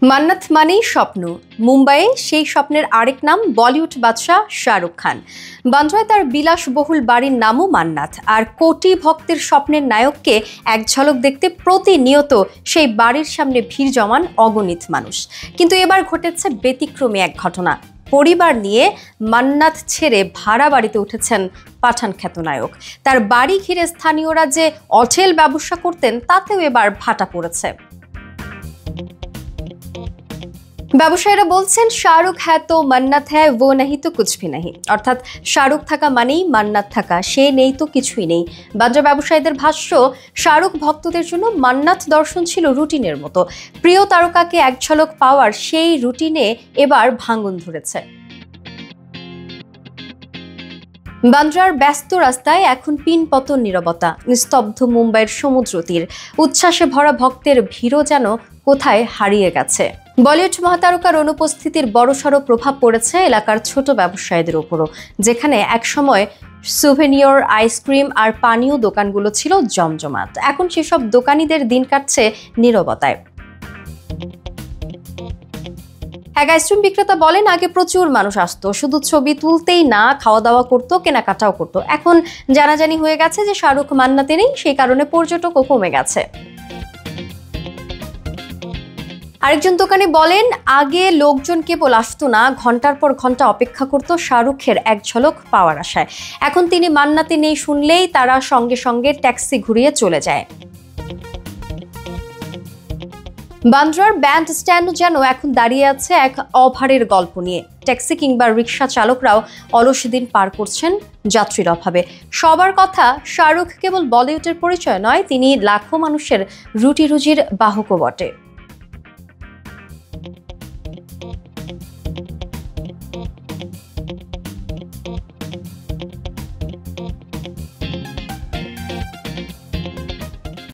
মান্নাত মানেই স্বপ্ন। মুম্বাইয়ে সেই স্বপ্নের আরেক নাম বলিউড বাদশাহ শাহরুখ খান। বান্দ্রায় তার বিলাসবহুল বাড়ির নামও মান্নাত। আর কোটি ভক্তের স্বপ্নের নায়ককে এক ঝলক দেখতে প্রতিনিয়ত সেই বাড়ির সামনে ভিড় জমান অগণিত মানুষ। কিন্তু এবার ঘটেছে ব্যতিক্রমী এক ঘটনা। পরিবার নিয়ে মান্নাত ছেড়ে ভাড়া বাড়িতে উঠেছেন পাঠান খ্যাত নায়ক। তার বাড়ি ঘিরে স্থানীয়রা যে অচেল ব্যবসা করতেন তাতেও এবার ভাটা পড়েছে। ব্যবসায়ীরা বলছেন শাহরুখ হ্যাঁ তো মান্নাত হ্যাঁ वो नहीं তো कुछ भी नहीं, অর্থাৎ শাহরুখ থাকা মানেই মান্নাত থাকা, সে নেই তো কিছুই নেই। বান্দ্রা ব্যবসায়ীদের ভাষ্য, শাহরুখ ভক্তদের জন্য মান্নাত দর্শন ছিল রুটিনের মতো। প্রিয় তারকাকে এক ঝলক পাওয়ার সেই রুটিনে এবার ভাঙন ধরেছে। বান্দ্রার ব্যস্ত রাস্তায় এখন পিনপতন নীরবতা, নিস্তব্ধ মুম্বাইয়ের সমুদ্র তীর, উচ্ছ্বাসে ভরা ভক্তের ভিড়ও যেন কোথায় হারিয়ে গেছে। বলিউড মহাতারকার অনুপস্থিতির বড়সড় প্রভাব পড়েছে এলাকার ছোট ব্যবসায়ীদের উপরও, যেখানে একসময় সুভেনিয়র, আইসক্রিম আর পানীয় দোকানগুলো ছিল জমজমাট। এখন সেসব দোকানিদের দিন কাটছে নীরবতায়। এক আইসক্রিম বিক্রেতা বলেন, আগে প্রচুর মানুষ আসতো, শুধু ছবি তুলতেই না, খাওয়া দাওয়া করতো, কেনাকাটাও করতো। এখন জানাজানি হয়ে গেছে যে শাহরুখ মান্নাতে নেই, সেই কারণে পর্যটকও কমে গেছে। আরেকজন দোকানি বলেন, আগে লোকজন কেবল আসতো না, ঘন্টার পর ঘন্টা অপেক্ষা করতো শাহরুখের এক ঝলক পাওয়ার আশায়। এখন তিনি মান্নাতে নেই শুনলেই তারা সঙ্গে সঙ্গে ট্যাক্সি ঘুরিয়ে চলে যায়। বান্দ্রার ব্যান্ড স্ট্যান্ড যেন এখন দাঁড়িয়ে আছে এক অভারের গল্প নিয়ে। ট্যাক্সি কিংবা রিক্সা চালকরাও অলস দিন পার করছেন যাত্রীর অভাবে। সবার কথা, শাহরুখ কেবল বলিউডের পরিচয় নয়, তিনি লাখো মানুষের রুটি রুজির বাহকও বটে।